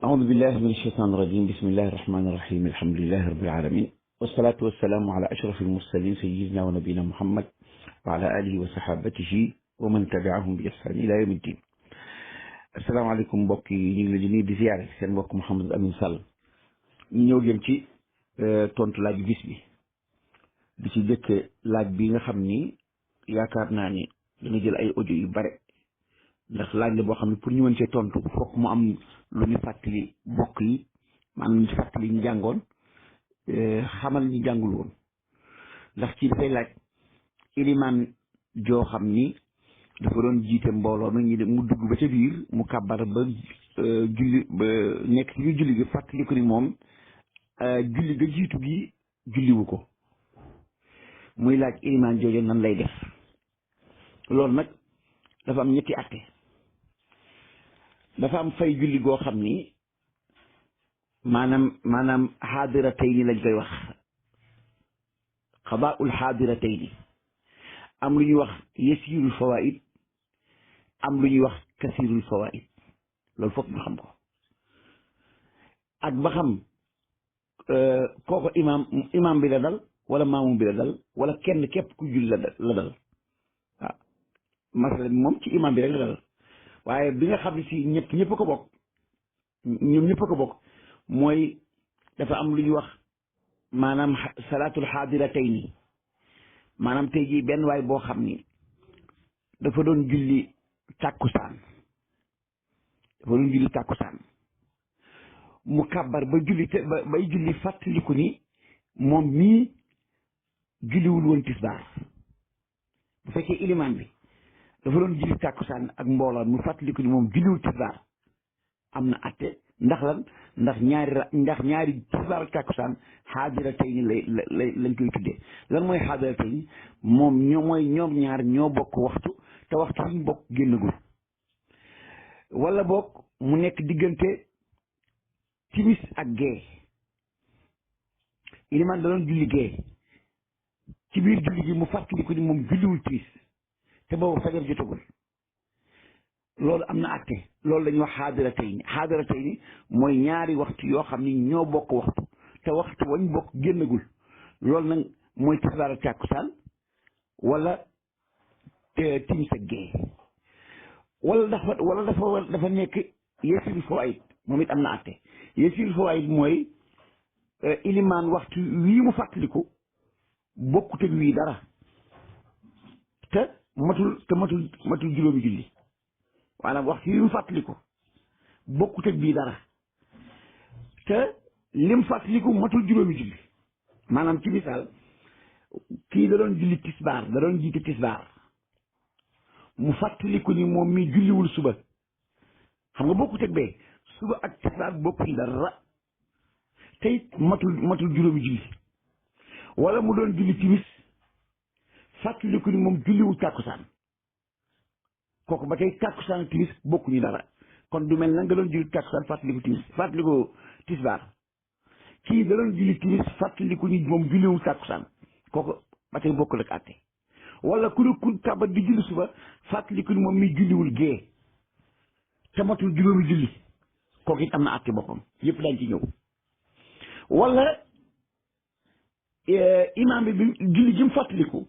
أعوذ بالله من الشيطان الرجيم بسم الله الرحمن الرحيم الحمد لله رب العالمين والصلاة والسلام على أشرف المرسلين سيدنا ونبينا محمد وعلى آله وصحابته ومن تبعهم بإحسان إلى يوم الدين. asalaamaaleykum mbokk yi ñu ngi leen di ziyaare seen mbokk Mouhamadou Amine Sall ñu ñëw jëm ci tontu laaj bis bi di ci jëkke laaj bi nga xam ni yaakaar naa ni dana jël ay audio yu bare ndax laaj la boo xam ne pour ñu mën cee tontu fokk mu am lu ñu fàttali mbokk yi maanaam ñu fàttali ñu jàngoon xamal ñu jàngul woon ndax ci dafay laaj ilimaan joo xam ni dafa doon jiite mbooloo mi ñu mu dugg ba ca biir mu kàbbar ba julli ba nekk ci biir julli gi fàttali ko ni moom julli ga jiitu gi julliwu ko muy laaj ilimaan jooju nan lay def. loolu nag dafa am ñetti atte. dafa am fay julli goo xam ni maanaam xaadiratayni lañ koy wax, xadaaul xaadiratayni. am lu ñuy wax yasiirul fawaid, am lu ñuy wax kasiirul fawaid. loolu foog ñu xam ko ak ba xam kooku imaam bi la dal wala maamum bi la dal wala kenn képp ku julli la dal waaw. masala bi moom ci imaam bi rek la dal, waaye bi nga xam ne si ñëpp ko bokk, ñoom ñëpp ko bokk, mooy dafa am lu ñuy wax maanaam salaatul xaadiratayni. maanaam tey jii benn waay boo xam ni dafa doon julli tàkkusaan mu kàbbar ba julli te bay julli fàttaliku ni moom mii julliwul woon tisbaar. bu fekkee ilimaan bi dafa doon julli tàkkusaan ak mbooloo mu fàttaliku ni moom julliwul tisbaar, am na atte. ndax lan? ndax ñaari tisbaar ak tàkkusaan xaadira tey ni lañ koy tuddee. lan mooy xaadira tey ni? moom ñoom ñaar ñoo bokk waxtu te waxtu yi ñu bokk génnagul, wala bokk mu nekk diggante timis ak gee. ilimaan da doon julli gee, ci biir julli gi mu fàttaliku ni moom julliwul timis te boobu fajar jotagul. loolu am na àtte. loolu la ñuy wax xaadiratayni mooy ñaari waxtu yoo xam ni ñoo bokk waxtu te waxtu wañ bokk génnagul. loolu nag mooy tisbaar ak tàkkusaan wala timis ak gee. wala dafa nekk yasiirul fawaid, moom it am na àtte. yasiirul fawaid mooy ilimaan waxtu wii mu fàttaliku bokkut ak wii dara te matul juróomi julli. maanaam waxtu yi mu fàttaliku bokkut ak bii dara te lim fàttaliku matul juróomi julli. maanaam ci misaal kii da doon julli tisbaar, da doon jiite tisbaar, mu fàttaliku ni moom mi julliwul suba. xam nga bokkut ak bee, suba ak tisbaar bokkuñ dara te it matul juróomi julli. wala mu doon julli timis fàttaliku ni moom julliwul tàkkusaan, kooku ba tey tàkkusaan timis bokkuñu dara. kon du mel na nga doon julli tàkkusaan fàttaliku tisbaar, kii da doon julli timis fàttaliku ni moom julliwul tàkkusaan, kooku ba tey bokkul ak àtte. wala ku kàbbat di julli suba fàttaliku ni moom mi julliwul gee te matul juróomi julli, kooku it am na àtte boppam. yëpp daañ ci ñëw. wala imaam bi julli ji mu fàttaliku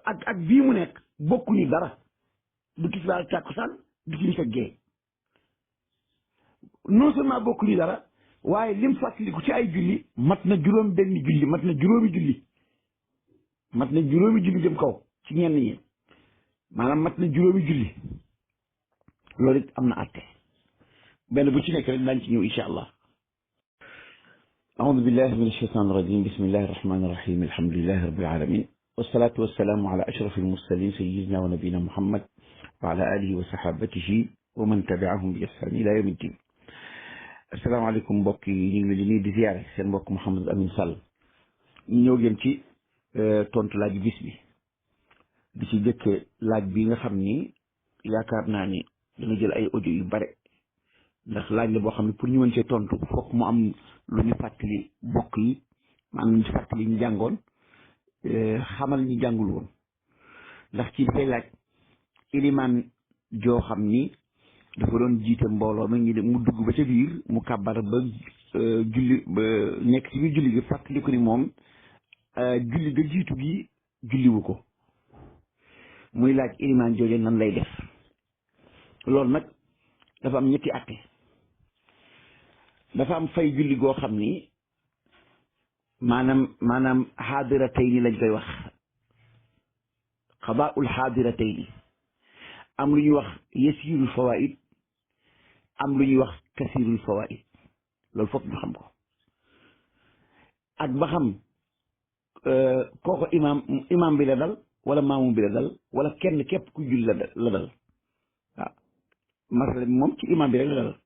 ak bii mu nekk bokkuñu dara, du tisbaar ak tàkkusaan du timis ak gee. non seulement bokkuñu dara, waaye lim fàttaliku ci ay julli mat na juróom benn julli, mat na juróomi julli jëm kaw ci ñenn ñi, maanaam mat na juróomi julli. loolu it am na àtte. benn bu ci nekk rek daañ ci ñëw incha allah. aoudu billahi min alsheytan irrajim bismillahi irrahmani irrahim alhamdulilahi rabbil alamin wasalaatu wasalaamu ala ashraf almursalin sayidina wa nabiyina muhammad wa ala alihi wa sahabatihi wa man tabiahum bi ihsan ila yawmi ddin. asalaamaaleykum mbokk yi ñu ngi leen di ziyaare seen mbokk Mouhamadou Amine Sall ñu ñëw jëm ci tontu laaj bis bi di ci jëkke laaj bi nga xam ni yaakaar naa ni dana jël ay audio yu bare ndax laaj la boo xam ne pour ñu mën cee tontu fokk mu am lu ñu fàttali mbokk yi, maanaam ñu fàttali ñu jàngoon xamal ñu jàngul woon. ndax ci dafay laaj ilimaan joo xam ni dafa doon jiite mbooloo ma ngi mu dugg ba ca biir mu kàbbar ba julli ba nekk ci biir julli gi fàttaliku ni moom julli ga jiitu gi julliwu ko muy laaj ilimaan jooje nan lay def. loolu nag dafa am ñetti atte. dafa am fay julli goo xam ni maanaam xaadiratayni lañ koy wax, xadaaul xaadiratayni. am lu ñuy wax yasirul fawaid, am lu ñuy wax kasirul fawaid. loolu foog ñu xam ko ak ba xam kooko imaam bi la dal wala maamum bi la dal wala kenn képp ku julli la dal. waaw masala bi moom ci imaam bi rek la dal,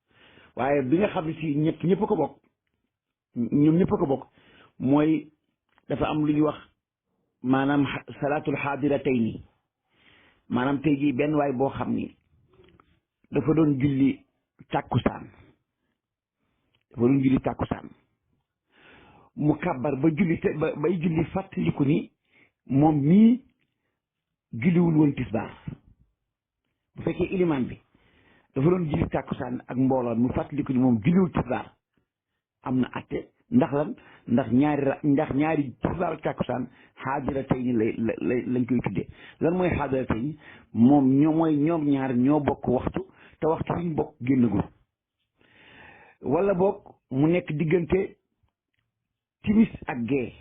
waaye bi nga xam ne si ñëpp a ko bokk, ñoom ñëpp a ko bokk, mooy dafa am lu ñuy wax maanaam salaatul xaadiratayni. maanaam tey jii benn waay boo xam ni dafa doon julli tàkkusaan mu kàbbar ba julli te bay julli fàttaliku ni moom mii julliwul woon tisbaar. bu fekkee ilimaan bi dafa doon julli tàkkusaan ak mbooloo mu fàttaliku ni moom julliwul tisbaar, am na atte. ndax lan? ndax ñaari tisbaar ak tàkkusaan xaadiratayni lañ koy tuddee. lan mooy xaadiratayni? ñoom ñaar ñoo bokk waxtu te waxtu wi ñu bokk génnagul, wala boog mu nekk diggante timis ak gee.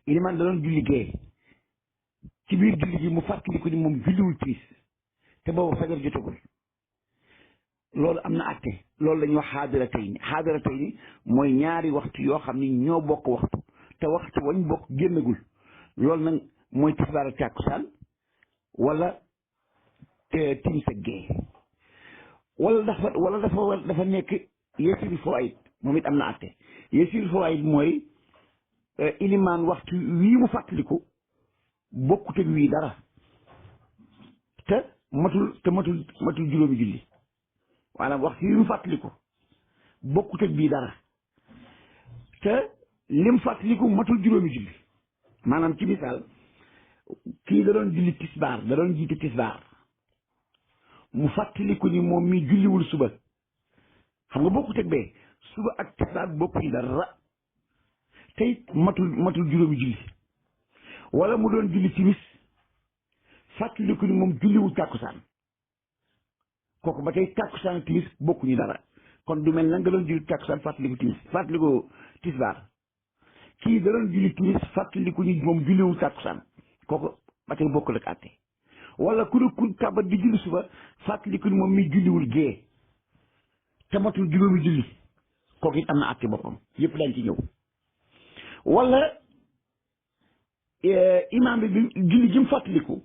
ilimaan da doon julli gee, ci biir julli gi mu fàttaliku ni moom julliwul timis te boobu fajar jotagul. loolu am na atte. loolu la ñuy wax xaadiratayni mooy ñaari waxtu yoo xam ni ñoo bokk waxtu te waxtu wañ bokk génnagul. loolu nag mooy tisbaar ak tàkkusaan wala timis ak gee. wala dafa nekk yasirul fawaid, moom it am na atte. yasirul fawaid mooy ilimaan waxtu wii mu fàttaliku bokkut ak wii dara te matul juróomi julli. maanaam waxtu yi mu fàttaliku bokkut ak bii dara te lim fàttaliku matul juróomi julli. maanaam ci misaal kii da doon julli tisbaar, da doon jiite tisbaar, mu fàttaliku ni moom mi julliwul suba. xam nga bokkut ak bee, suba ak tisbaar bokkuñu dara te it matul juróomi julli. wala mu doon julli timis fàttaliku ni moom julliwul tàkkusaan, kooku ba tey tàkkusaan ak timis bokkuñu dara. kon du mel na nga doon julli tàkkusaan fàttaliku tisbaar, kii da doon julli timis fàttaliku ni moom julliwul tàkkusaan, kooku ba tey bokkul ak àtte. wala ku kàbbat di julli suba fàttaliku ni moom mi julliwul gee te matul juróomi julli, kooku it am na àtte boppam. yëpp dañ ci ñëw. wala imaam bi julli gi mu fàttaliku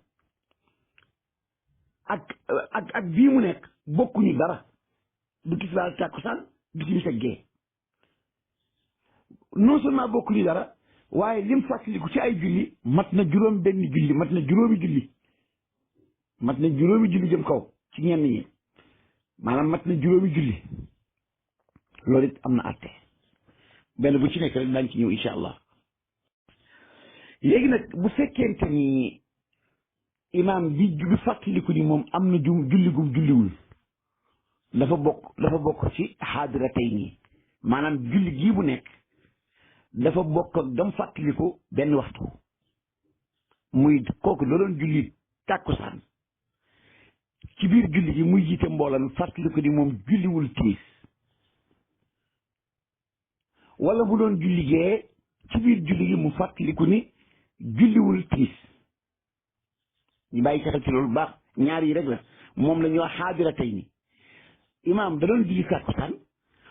ak bii mu nekk bokkuñu dara, du tisbaar tàkkusaan du timis ak gee. non seulement bokkuñu dara, waaye lim fàttaliku ci ay julli mat na juróom benn julli, mat na juróomi julli jëm kaw ci ñenn ñi, maanaam mat na juróomi julli. loolu it am na àtte. benn bu ci nekk rek daañu ci ñëw incha allah. léegi nag bu fekkente ni imaam bi fàttaliku ni moom am na julli gum julliwul, dafa bokk ci xaadiratayni. maanaam julli gii bu nekk dafa bokk ak dam fàttaliku benn waxtu. muy kooku da doon julli tàkkusaan, ci biir julli gi muy jiite mbooloo mi fàttaliku ni moom julliwul timis. wala mu doon julli gee, ci biir julli gi mu fàttaliku ni julliwul timis. ñu bàyyi xel ci loolu baax. ñaar yi rek la, moom la ñuy wax xaadiratayni. imaam da doon julli tàkkusaan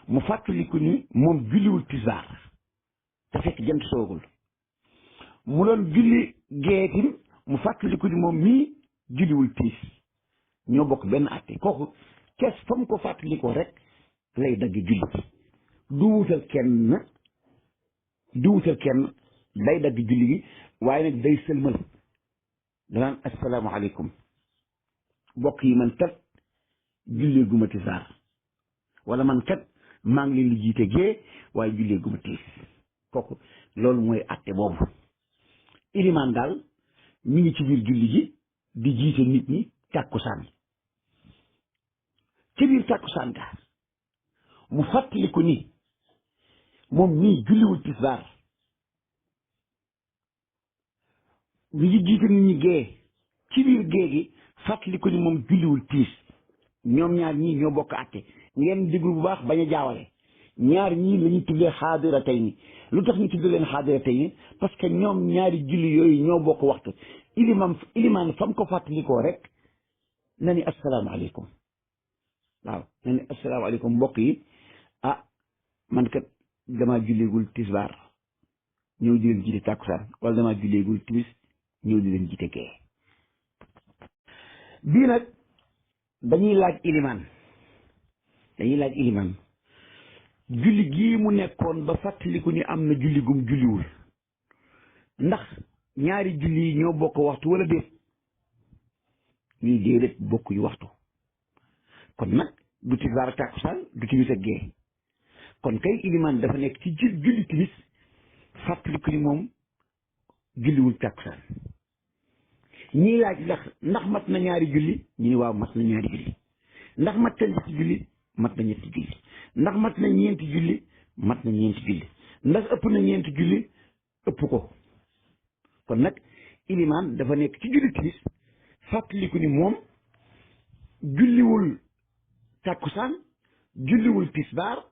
mu fàttaliku ni moom julliwul tisbaar te fekk jant soogul. mu doon julli geetim mu fàttaliku ni moom mii julliwul timis. ñoo bokk benn àtte. kooku kees fa mu ko fàttalikoo rek lay dagg julli. du wutal kenn day dagg julli gi, waaye nag day sëlmal. danaan asalaamaaleykum mbokk yi, man kat jullee guma tisbaar, wala man kat maa ngi leen di jiite gee waaye jullee guma timis. kooku loolu mooy àtte boobu. ilimaan daal mi ngi ci biir julli gi di jiite nit ñi tàkkusaan ci biir tàkkusaan ga mu fàttaliku ni moom mii julliwul tisbaar mi ngi jiite nit ñi gée ci biir gée gi fàttaliku ni moom julliwul tiis ñoom ñaar ñii ñoo bokk àtte ngeen déglu bu baax bañ a jaawale ñaar ñii la ñuy tuddee xaadira tey ni lu tax ñu tuddee leen xaadira tey ni parce que ñoom ñaari julli yooyu ñoo bokk waxtu ilimaan fam ko fàttalikoo rek na ni asalaamaaleykum waaw na ni asalaamaaleykum mbokk yi ah man kat damaa julleegul tisbaar ñëw di leen jiite tàkkusaan wala damaa julleegul timis ñëw di leen jiite gee bii nag dañuy laaj ilimaan julli gii mu nekkoon ba fàttaliku ni am na julli gum julliwul ndax ñaari julli yi ñoo bokk waxtu wala déet ñuy déedéet bokk yu waxtu kon nag du tisbaar tàkkusaan du timis ak gee kon kay ilimaan dafa nekk ci julli timis fàttaliku ni moom julliwul tàkkusaan ñii laaj ndax mat na ñaari julli ñu ni waaw mat na ñaari julli ndax mat na ñetti julli mat na ñetti julli ndax mat na ñeenti julli mat na ñeenti julli ndax ëpp na ñeenti julli ëpp ko kon nag ilimaan dafa nekk ci julli timis fàttaliku ni moom julliwul tàkkusaan julliwul tisbaar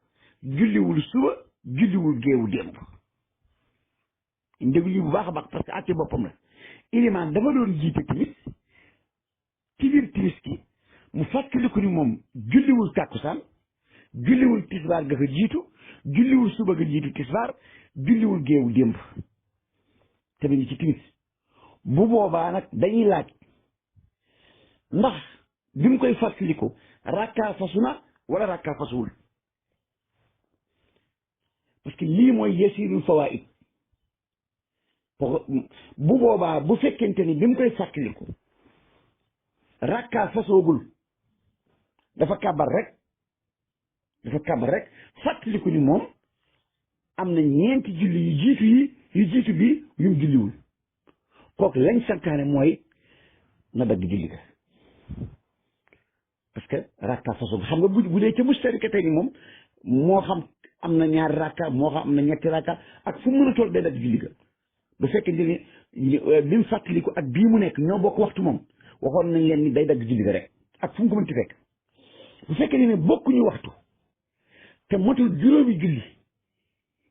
julliwul suba julliwul géewu démb ndéglu bu baax a baax parce que àtte boppam la ilimaan dafa doon jiite timis ci biir timis ki mu fàttaliku ni moom julliwul tàkkusaan julliwul tisbaar ga ko jiitu julliwul suba ga jiitu tisbaar julliwul géewu démb te mi ngi ci timis bu boobaa nag dañuy laaj ndax bi mu koy fàttaliku rakkaa fasu na wala rakkaa fasuwul parce que lii mooy yasirul fawaid bu boobaa bu fekkente ni bi mu koy fàttaliku rakkaa fasoogul dafa kàbbar rek fàttaliku ni moom am na ñeenti julli yu jiitu bi yum julliwul kooku lañ santaane mooy na dagg julli ga parce que rakka fasoogul xam nga bu dee ca mustarika tey ni moom moo xam am na ñaari rakka moo xam am na ñetti rakka ak fu mu mën a toll day dagg julli ga bu fekkente ni bi mu fàttaliku ak bii mu nekk ñoo bokk waxtu moom waxoon nañ leen ni day dagg julli ga rek ak fu mu ko mënti fekk bu fekkee ne bokkuñu waxtu te motul juróomi julli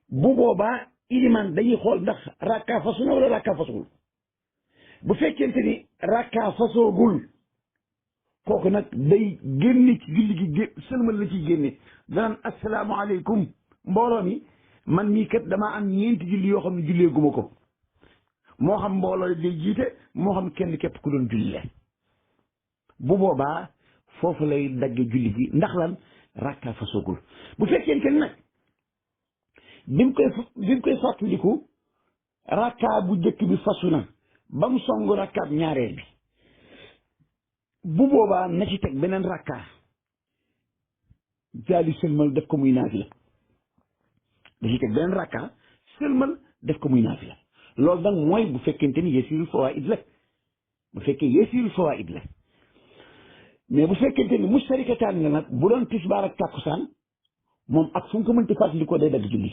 bu boobaa ilimaan dañuy xool ndax rakka fasu na wala rakka fasuwul bu fekkente ni rakka fasoogul kooku nag day génne ci julli gi sëlmal la ciy génne danaan asalaamaaleykum mbooloo mi man mii kat damaa am ñeenti julli yoo xam ne jullee guma ko moo xam mbooloo day jiite moo xam kenn képp ku doon julli la bu boobaa foofu lay dagge julli gi ndax lan rakka fasoogul bu fekkente ni nag bi mu koy fàttaliku rakka bu njëkk bi fasu na ba mu song rakkaab ñaareel bi bu boobaa na ci teg beneen rakka jaali sëlmal def ko muy naafila da ci teg beneen rakka sëlmal def ko muy naafila loolu nag mooy bu fekkente ni yasiirul fawaid la bu fekkee yasiirul fawaid la mais bu fekkente ni mustarikataan la nag bu doon tisbaar ak tàkkusaan moom ak fu mu ko mënti fàttali ko day dagg julli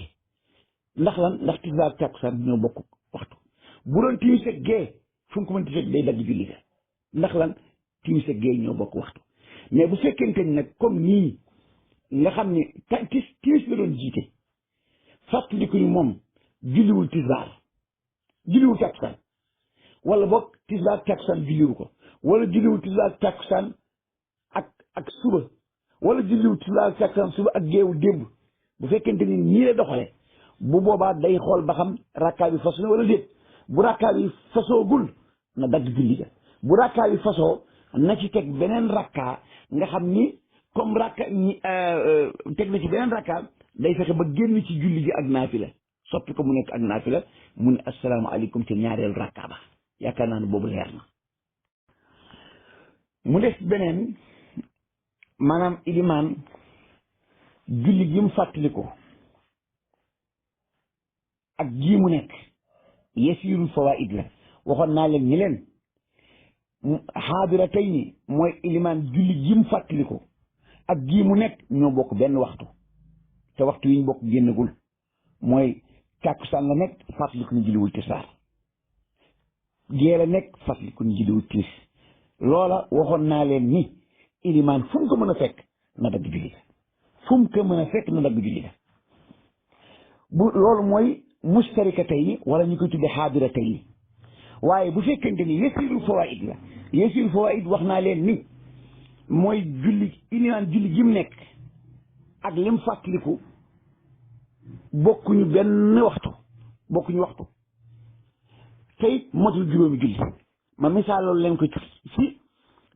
ndax lan ndax tisbaar ak tàkkusaan ñoo bokk waxtu bu doon timis ak gee fu mu ko mënti fekk day dagg julli ga ndax lan timis ak gee ñoo bokk waxtu mais bu fekkente ni nag comme nii nga xam ne timis la doon jiite fàttaliku ni moom julliwul tisbaar julliwul tàkkusaan wala boog tisbaar tàkkusaan julliwu ko wala julliwul tisbaar tàkkusaan ak suba wala julliwul tisbaar tàkkusaan suba ak géewu démb bu fekkente ni nii la doxale bu boobaa day xool ba xam rakkaa bi fasu na wala déet bu rakkaa bi fasoogul na dagg julli ga bu rakkaa bi fasoo na ci teg beneen rakkaa nga xam ni comme rakka teg na ci beneen rakkaa day fexe ba génn ci julli gi ak naafila soppi ko mu nekk ak naafila mu ne asalaamaaleykum ci ñaareelu rakkaa ba yaakaar naa ne boobu leer na mu des beneen maanaam ilimaan julli gi mu fàttaliku ak jii mu nekk yasiirul fawaid la waxoon naa leen ñi leen xaadira tey ni mooy ilimaan julli gi mu fàttaliku ak gii mu nekk ñoo bokk benn waxtu te waxtu yi ñu bokk génnagul mooy tàkkusaan la nekk fàttaliku ñu julliwul tisbaar gée la nekk fàttaliku ñu julliwul timis loola waxoon naa leen ni ilimaan fu mu ko mën a fekk na dagg julli ga fu mu ko mën a fekk na dagg julli ga bu loolu mooy mustarika tey ni wala ñu koy tudde xaadira tey ni waaye bu fekkente ni yasiirul fawaid la yasiirul fawaid wax naa leen ni mooy julli ilimaan julli gi mu nekk ak lim fàttaliku bokkuñu benn waxtu tey motul juróomi julli ma misaal loolu leen ko ci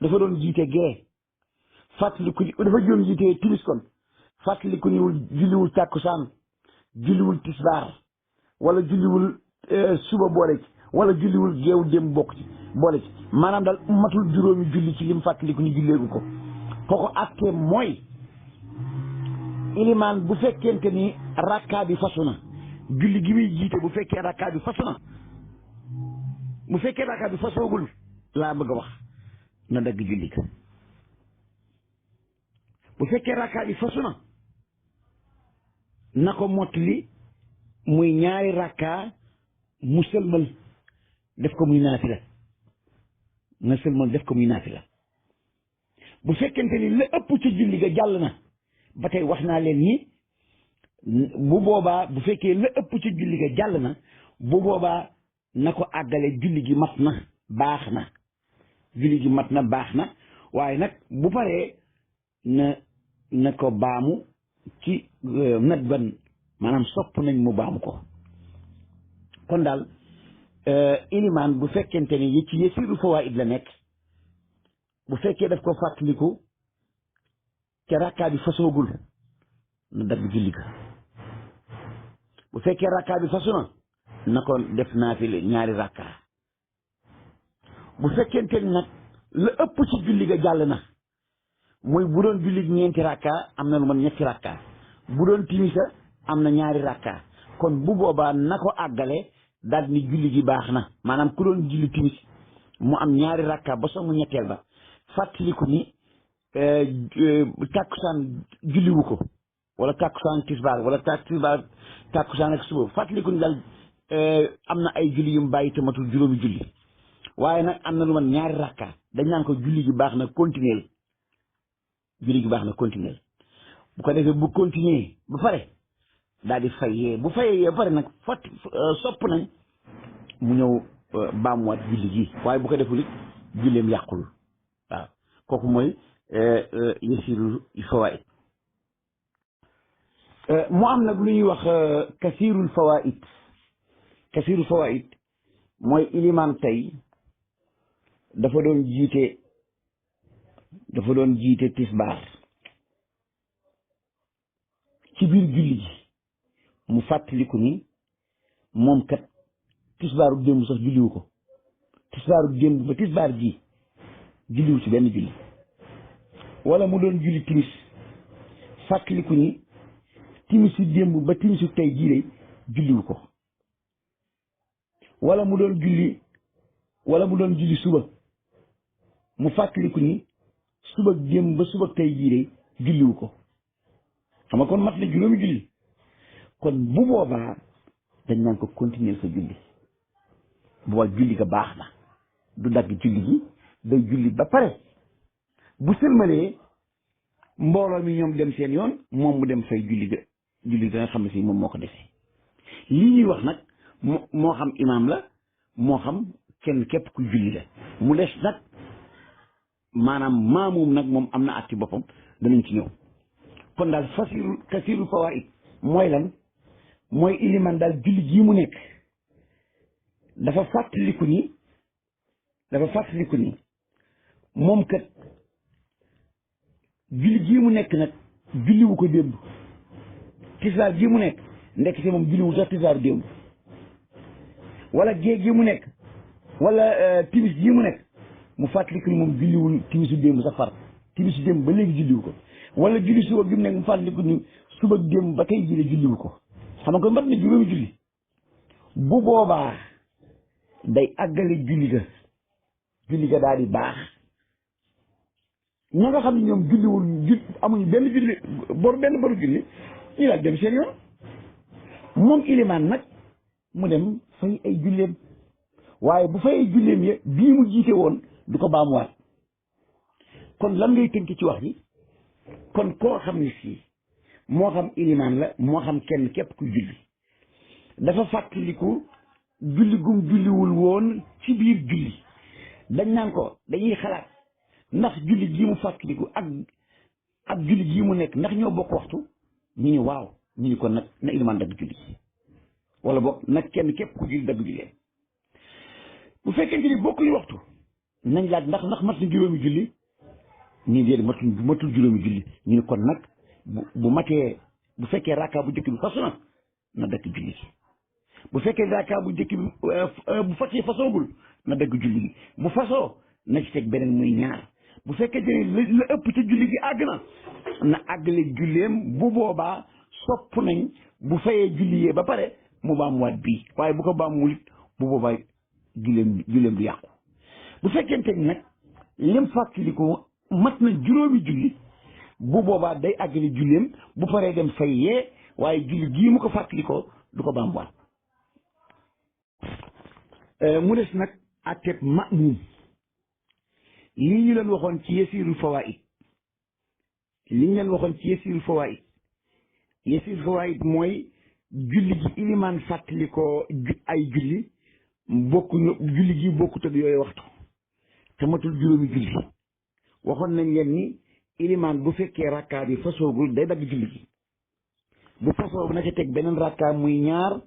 dafa doon jiite gee fàttaliku dafa doon jiite timis kon fàttaliku niwul julliwul tàkkusaan julliwul tisbaar wala julliwul suba boole ci wala julliwul geewu dem bokk ci boole ci maanaam daal matul juróomi julli ci lim fàttaliku ni julleegu ko kooku àttee mooy ilimaan bu fekkente ni rakkaa bi fasu na julli gi muy jiite bu fekkee rakkaa bi fasu na bu fekkee rakkaa bi fasoogul laa bëgg a wax na dagg julli ga bu fekkee rakkaa bi fasu na ko mottali muy ñaari rakkaa mu sëlmal def ko muy naafila na sëlmal def ko muy naafila bu fekkente ni la ëpp ci julli ga jàll na ba tey wax naa leen ni bu boobaa bu fekkee la ëpp ci julli ga jàll na bu boobaa na ko àggale julli gi mat na baax na julli gi mat na baax na waaye nag bu paree na ko baamu ci nat ban maanaam sopp nañ mu baamu ko kon daal ilimaan bu fekkente ni ci yasiiru fawaid la nekk bu fekkee daf ko fàttaliku ca rakkaa bi fasoogul na dagg julli ga bu fekkee rakkaa bi fasu na ko def naafile ñaari rakkaa bu fekkente ni nag la ëpp ci julli ga jàll na mooy bu doon julli ñeenti rakkaa am na lu man ñetti rakkaa bu doon timisa am na ñaari rakkaa kon bu boobaa na ko àggale daal ni julli gi baax na maanaam ku doon julli timis mu am ñaari rakkaa ba songu ñetteel ba fàttaliku ni tàkkusaan julliwu ko wala tàkkusaan tisbaar wala tàkkusaan ak suba fàttaliku ni daal am na ay julli yu mu bàyyi te matul juróomi julli waaye nag am na lu man ñaari rakka dañ naan ko julli gi baax na continuer julli gi baax na continuer bu ko defee bu continuer ba pare daal di fayee bu fayee ba pare nag sopp nañ mu ñëw baamuwaat julli gi waaye bu ko deful it julleem yàqul waaw kooku mooy yasiirul fawaid mu am nag lu ñuy wax kasiirul fawaid mooy ilimaan tey dafa doon jiite tisbaar ci biir julli gi mu fàttaliku ni moom kat tisbaaru démb sax julliwu ko tisbaaru démb ba tisbaar ji julliwu ci benn julli wala mu doon julli timis fàttaliku ni timisu démb ba timisu tey jii de julliwu ko wala mu doon julli suba mu fàttaliku ni suba démb ba suba tey jii de julliwu ko xam nga kon mat na juróomi julli kon bu boobaa dañ naan ko continuer sa julli boobaa julli ga baax na du dagg julli gi day julli ba pare bu sëlmalee mbooloo mi ñoom dem seen yoon moom mu dem fay julli ga nga xam ne si moom moo ko defee lii ñuy wax nag moo xam imaam la moo xam kenn képp ku julli la mu des nag maanaam maamuum nag moom am na atti boppam danañ ci ñëw kon daal kasiirul fawaid mooy lan mooy iliman daal julli gii mu nekk dafa fàttaliku ni moom kat julli gii mu nekk nag julliwu ko démb tisbaar gii mu nekk ndekk si moom julliwu sax tisbaaru démb wala gée gii mu nekk wala timis gii mu nekk mu fàttaliku ni moom julliwul timisu démb sax far timisu démb ba léegi julliwu ko wala julli suba gi mu nekk mu fàttaliku ni suba démb ba tey jii la julliwu ko xam nga ko mat na juróomi julli bu boobaa day àggale julli ga daal di baax ña nga xam ne ñoom julliwul amuñu benn julli benn boru julli ñu daal dem seen yoon moom ilimaan nag mu dem fay ay julleem waaye bu fay ay julleem ya bii mu jiite woon du ko baamuwaat kon lan ngay tënk ci wax ji kon koo xam ne sii moo xam ilimaan la moo xam kenn képp ku julli dafa fàttaliku julli gum julliwul woon ci biir julli dañ naan ko dañuy xalaat ndax julli gii mu fàttaliku ak julli gii mu nekk ndax ñoo bokk waxtu ñu ni waaw ñu ni kon nag na ilimaan dagg julli wala boog nag kenn képp ku julli dagg julli bu fekkente ni bokkuñu waxtu nañ laaj ndax mat na juróomi julli ñu déedéet matul juróomi julli ñu ni kon nag bu matee bu fekkee rakka bu njëkk bi fasu na dagg julli gi bu fekkee rakka bu njëkk bi bu fekkee fasoogul na dagg julli gi bu fasoo na ci teg beneen muy ñaar bu fekkee ni la ëpp ca julli gi àgg na àggale julleem bu boobaa sopp nañ bu fayee julli yee ba pare mu baamuwaat bii waaye bu ko baamuwul it bu boobaa julleem du yàqu bu fekkente ni nag lim fàttaliku mat na juróomi julli bu boobaa day àggale julleem bu paree dem fay yee waaye julli gii mu ko fàttalikoo du ko baamuwaat mu des nag àtteeb ma'muum lii ñu leen waxoon ci yasiirul fawaa'id yasiirul fawaa'id mooy julli gi ilimaan fàttalikoo ay julli julli gi bokkut ak yooyu waxtu te matul juróomi julli waxoon nañ leen ni ilimaan bu fekkee rakkaa bi fasoogul day dagg julli gi bu fasoo na ca teg beneen rakkaa muy ñaar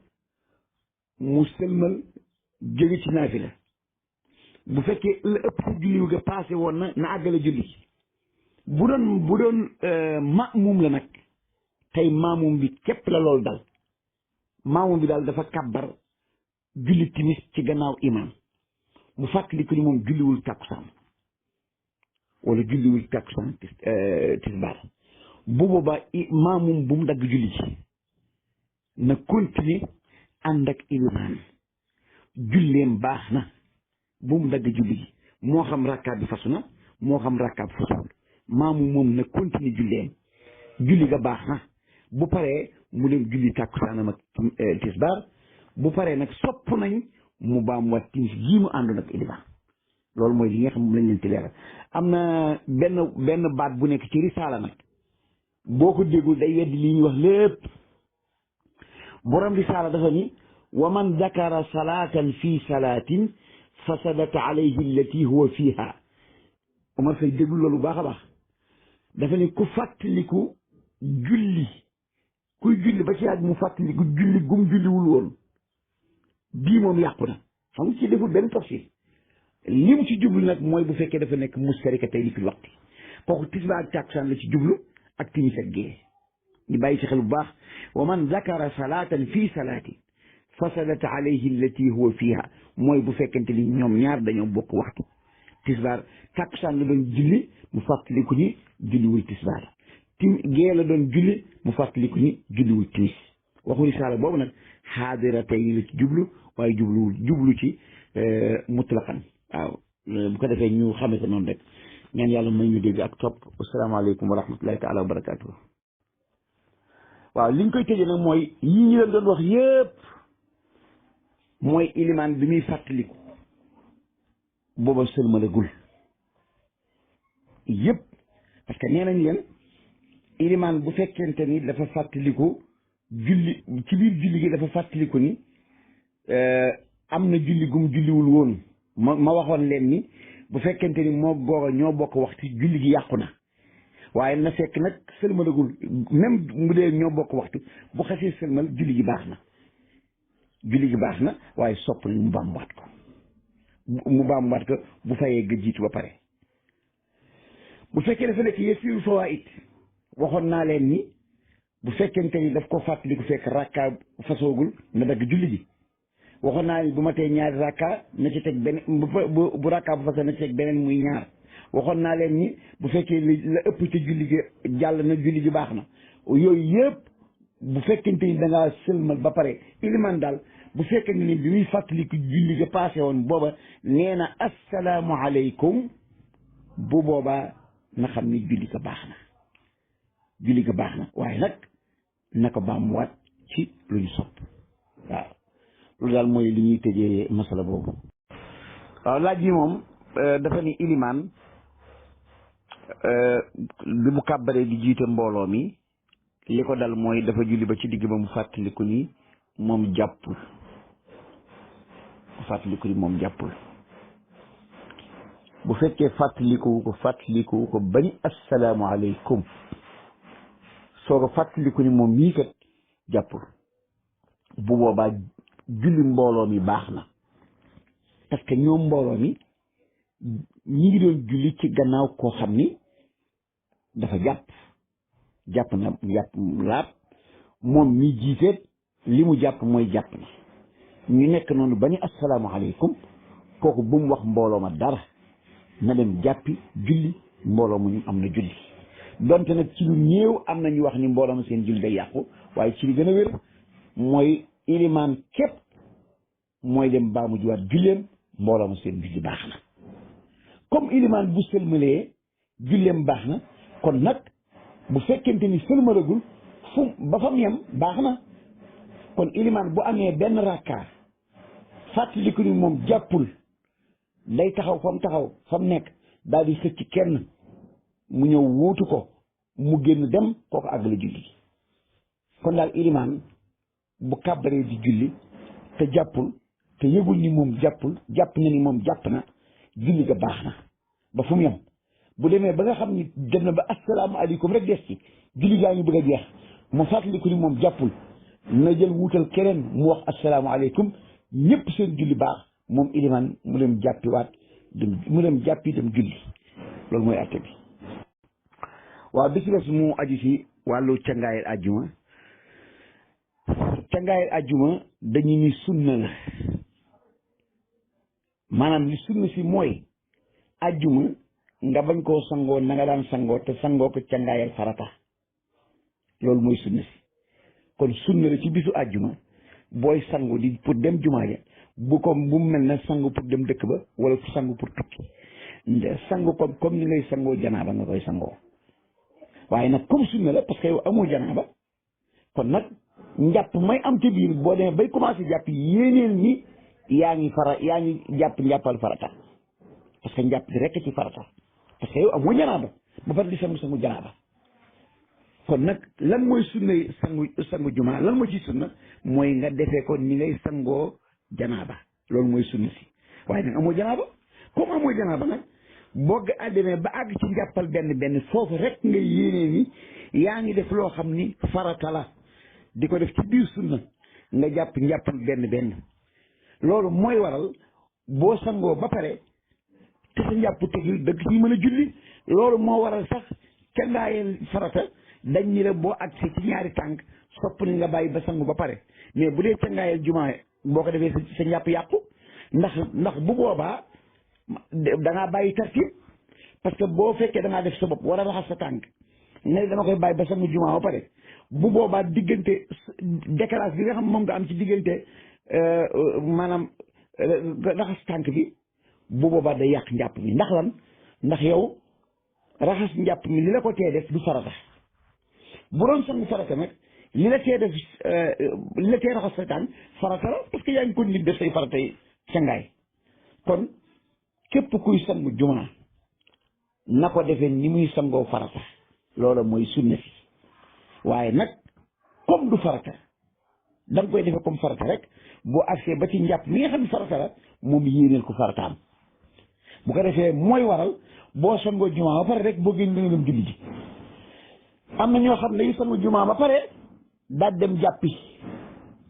mu sëlmal jóge ci naafila bu fekkee la ëpp ci julli ga passé woon na àggale julli gi bu doon ma'muum la nag tey ma'muum bi képp la loolu dal ma'muum bi daal dafa kàbbar julli timis ci gannaaw imaam mu fàttali ko ni moom julliwul tàkkusaan wala julliwul tàkkusaan tisbaar bu boobaa ma'muum bu mu dagg julli ji na continuer ànd ak ilimaan julleem baax na bu mu dagg julli gi moo xam rakkaat bi fasu na moo xam rakkaat bi fasuwul ma'muum moom na continuer julleem julli ga baax na bu paree mu dem julli tàkkusaanam ak tisbaar bu paree nag sopp nañ mu baamuwaat timis gii mu àndoon ak ilimaan loolu mooy li nga xam moom lañ leen ci leeral am na benn baat bu nekk ci risaala nag boo ko déggul day weddi li ñuy wax lépp borom risaala dafa ni wa man dakara salaatan fi salaatin fasadat alayhi allati huwa fiha Omar Fay déglu loolu baax a baax dafa ni ku fàttaliku kuy julli ba ci yàgg mu fàttaliku julli gum julliwul woon bii moom yàqu na xam nga ci deful benn tafsir li mu ci jublu nag mooy bu fekkee dafa nekk mustarika tey li fil waxti kooku tisbaar ak tàkkusaan la ci jublu ak timis ak gée ñu bàyyi ci xel bu baax wa man zakara salaatan fii salaatin fasadat alayhi allati huwa fiha mooy bu fekkente ni ñoom ñaar dañoo bokk waxtu tisbaar tàkkusaan la doon julli mu fàttaliku ni julliwul tisbaar gée la doon julli mu fàttaliku ni julliwul timis waxu risaala boobu nag xaadira tey ni la ci jublu waaye jublu ci mutlaqan waaw bu ko defee ñu xamee ko noonu rek ñaan yàlla may ñu dégg ak topp asalaamaaleykum wa rahmatullahi taala wa barakaatu. waaw liñ koy tëjee nag mooy yii ñu leen doon wax yëpp mooy ilimaan bi muy fàttaliku booba sëlmalagul yëpp parce que nee nañ leen ilimaan bu fekkente ni dafa fàttaliku julli ci biir julli gi dafa fàttaliku ni am na julli gum julliwul woon ma waxoon leen ni bu fekkente ni moo góor ñoo bokk waxtu julli gi yàqu na waaye na fekk nag sëlmalagul même mu dee ñoo bokk waxtu bu xasee sëlmal julli gi baax na waaye sopp nañ mu baamuwaat ko bu fayee ga jiitu ba pare bu fekkee dafa nekk yasiirul fawaa'id waxoon naa leen ni bu fekkente ni daf ko fàttaliku fekk rakka fasoogul na dagg julli gi waxoon naa ni bu ma tee ñaari rakka na ci teg beneen bu rakka bu fasoo na ci teg beneen muy ñaar waxoon naa leen ni bu fekkee la ëpp ca julli gi jàll na julli gi baax na yooyu yëpp bu fekkente ni da ngaa sëlmal ba pare iliman daal bu fekkente ni bi muy fàttaliku julli ga passé woon booba nee na assalaamu aleykum bu boobaa na xam ni julli ga baax na waaye nag na ko baamuwaat ci lu ñu sopp waaw loolu daal mooy li ñuy tëjee masala boobu. waaw laaj bi moom dafa ni ilimaan bi mu kàbbaree di jiite mbooloo mi li ko dal mooy dafa julli ba ci digg ba mu fàttaliku ni moom jàppul bu fekkee fàttalikuwu ko bañ assalaamu aleykum soo ko fàttaliku ni moom mii kat jàppul bu boobaa julli mbooloo mi baax na parce que ñoom mbooloo mi ñi ngi doon julli ci gannaaw koo xam ni dafa jàpp na laab moom mi jiiteet li mu jàpp mooy jàpp na ñu nekk noonu ba ni assalaamu aleykum kooku bu mu wax mbooloo ma dara na dem jàppi julli mbooloo mu ñu am na julli donte nag ci lu néew am na ñu wax ni mbooloo ma seen julli day yàqu waaye ci li gën a wér mooy ilimaan képp mooy dem baa mu jiwaat julleem mbooloo ma seen julli baax na comme ilimaan bu sëlmalee julleem baax na kon nag bu fekkente ni sëlmalagul fu ba fam yem baax na kon ilimaan bu amee benn rakka fàttaliku ni moom jàppul day taxaw fa mu nekk daal di xëcc kenn mu ñëw wuutu ko mu génn dem kooku àggale julli gi kon daal ilimaan bu kàbbaree di julli te jàppul te yëgul ni moom jàpp na ni moom jàpp na julli ga baax na ba fu mu yem bu demee ba nga xam ni dem na ba asalaamaaleykum rek des ci julli gaa ngi bëgg a jeex mu fàttaliku ni moom jàppul na jël wuutal keneen mu wax asalaamaaleykum ñëpp seen julli baax moom ilimaan mu dem jàppi dem julli loolu mooy àtte bi. waaw bi ci des mu aju ci wàllu cangaayal àjjuma dañu ni sunna la maanaam li sunna si mooy àjjuma nga bañ koo sangoo na nga daan sangoo te sangoo ko cangaayal farata loolu mooy sunna si kon sunna la ci bisu àjjuma booy sangu di pour dem jumaa ja bu mu mel ne sangu pour dem dëkk ba wala sangu pour tukki sangu comme ni ngay sangoo janaaba nga koy sangoo waaye nag comme sunna la parce que yow amoo janaaba kon nag njàpp may am ci biir boo demee bay commencé jàpp yéeneel ni yaa ngi njàppal farata parce que njàpp di rekk ci farata parce que yow amoo janaaba ba pare di sangu janaaba kon nag lan mooy sunna sangu jumaa lan moo ci sunna mooy nga defee ko ni ngay sangoo janaaba loolu mooy sunna si waaye nag amoo janaaba comme amoo janaaba nag boo demee ba àgg ci njàppal benn foofu rek nga yéenee ni yaa ngi def loo xam ni farata la di ko def ci biir sunna nga njàppal benn loolu mooy waral boo sangoo ba pare te sa njàpp tegul dëgg ci mën a julli loolu moo waral sax cangaayal farata dañ ni la boo agsi ci ñaari tànk sopp ni nga bàyyi ba sangu ba pare mais bu dee cangaayal jumaa boo ko defee sa njàpp yàqu ndax bu boobaa da ngaa bàyyi tartib parce que boo fekkee da ngaa def sa bopp war a raxas sa tànk nga ne dama koy bàyyi ba sangu jumaa ba pare bu boobaa diggante décalage bi nga xam moom nga am ci diggante maanaam raxas tànk bi bu boobaa day yàq njàpp mi ndax lan ndax yow raxas njàpp mi li la ko tee def du farata bu doon sangu farata nag li la tee raxas sa tànk farata la parce que yaa ngi ko nit def say farata yi cangaay kon képp kuy sangu jumaa na ko defee ni muy sangoo farata loola mooy sunna si waaye nag comme du farata da nga koy defee comme farata rek boo agsee ba ci njàpp mi nga xam ne farata la moom yéeneel ko farataam bu ko defee mooy waral boo sangoo jumaa ba pare rek boo génn da nga dem julli ji am na ñoo xam ne yu sangu jumaa ba pare daal dem jàppi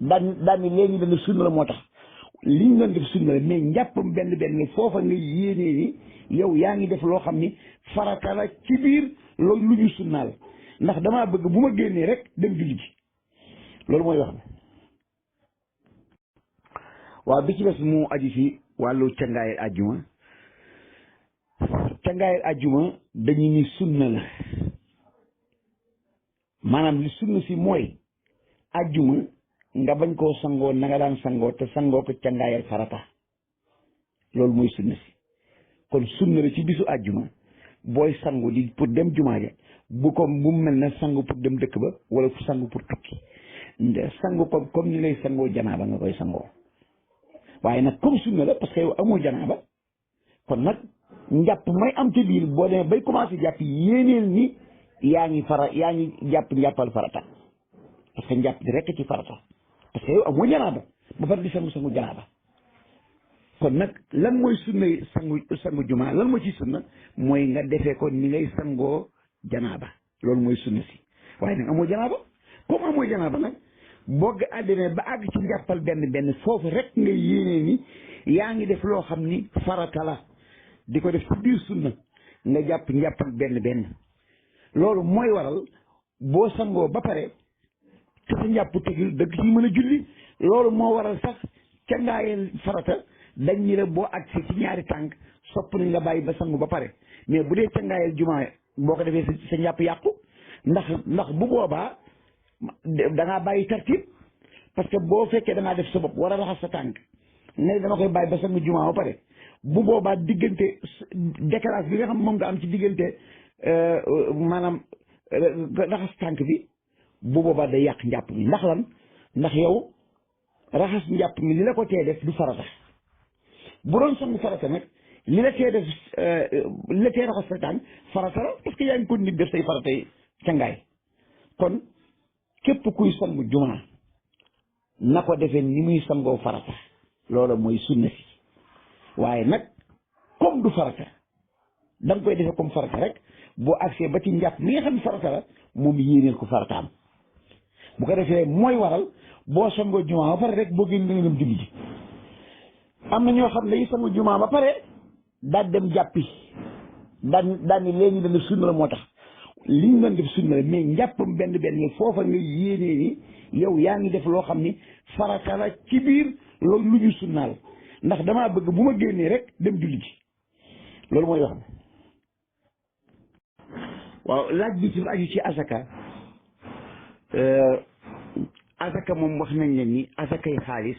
daan ni léegi dana sunna la moo tax li ñu doon def sunna la mais njàppam benn foofa nga yéenee ni yow yaa ngi def loo xam ni farata la ci biir loolu lu ñu sunnaal ndax damaa bëgg bu ma génnee rek dem julli ji loolu mooy wax bi waaw bi ci des mu aju ci wàllu cangaayal àjjuma dañu ni sunna la maanaam li sunna si mooy àjjuma nga bañ koo sangoo na nga daan sangoo te sangoo ko cangaayal farata loolu mooy sunna si kon sunna la ci bisu àjjuma booy sangu di pour dem jumaa ja bu mel ne sangu pour dem dëkk ba wala sangu pour tukki sangu comme ni ngay sangoo janaaba nga koy sangoo waaye nag comme sunna la parce que yow amoo janaaba kon nag njàpp may am ci biir boo demee bay commencé jàpp yéeneel ni yaa ngi jàpp njàppal farata parce que njàpp di rekk ci farata parce que yow amoo janaaba ba pare di sangu janaaba kon nag lan mooy sunna sangu jumaa lan moo ci sunna mooy nga defee ko ni ngay sangoo janaaba loolu mooy sunna si waaye nag amoo janaaba comme amoo janaaba nag boo àddina ba àgg ci njàppal benn foofu rek nga yéenee ni yaa ngi def loo xam ni farata la di ko def ci biir sunna nga jàpp njàppal benn loolu mooy waral boo sangoo ba pare te sa njàpp tegul dëgg ci mën a julli loolu moo waral sax ca ngaayeel farata dañ ñi la boo agsi ci ñaari tànk sopp nañ nga bàyyi ba sangu ba pare mais bu dee ca ngaayeel jumaa boo ko defee sa njàpp yàqu ndax bu boobaa da ngaa bàyyi tartib parce que boo fekkee da ngaa def sa bopp war a raxas sa tànk ne dama koy bàyyi ba sangu jumaa ba pare bu boobaa diggante décalage bi nga xam moom nga am ci diggante maanaam raxas tànk bi bu boobaa day yàq njàpp mi ndax lan ndax yow raxas njàpp mi li la ko tee def du farata bu doon sangu farata nag li la tee def li la tee raxas sa tànk farata la parce que yaa ngi ko nit def say farata yi cangaay kon képp kuy sangu jumaa na ko defee ni muy sangoo farata loolu mooy sunna si waaye nag comme du farata da nga koy defee comme farata rek boo agsee ba ci njàpp mi nga xam ne farata la moom yéeneel ko farataam bu ko defee mooy waral boo sangoo jumaa ba pare rek boo génn da nga dem julli ji am na ñoo xam ne dañuy sangu jumaa ba pare daal dem jàppi daan ni léegi ñu def sunna la moo tax li ñu doon def sunna la mais njàppam benn yi foofa nga yéenee ni yow yaa ngi def loo xam ni farata la ci biir loolu lu ñu sunnaal ndax damaa bëgg bu ma génnee rek dem julli ji loolu mooy wax waaw laaj bi ci aju ci asaka asaka moom wax nañ leen ni asakay xaalis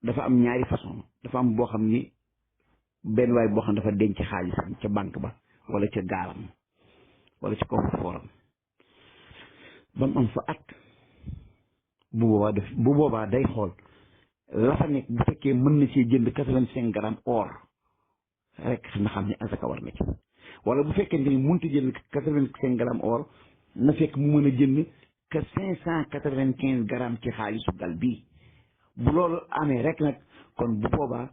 dafa am ñaari façon dafa am boo xam ni benn waay boo xam dafa denc xaalisam ca banque ba wala ca gaaram wala ca coffre-fort ba mu am fa at bu boobaa day xool la fa nekk bu fekkee mën na cee jënd 85 grammes or rek na xam ne asaka war na ci wala bu fekkente ni mënut a jënd 85 grammes or na fekk mu mën a jënd que 595 grammes ci xaalisu gal bii bu loolu amee rek nag kon bu boobaa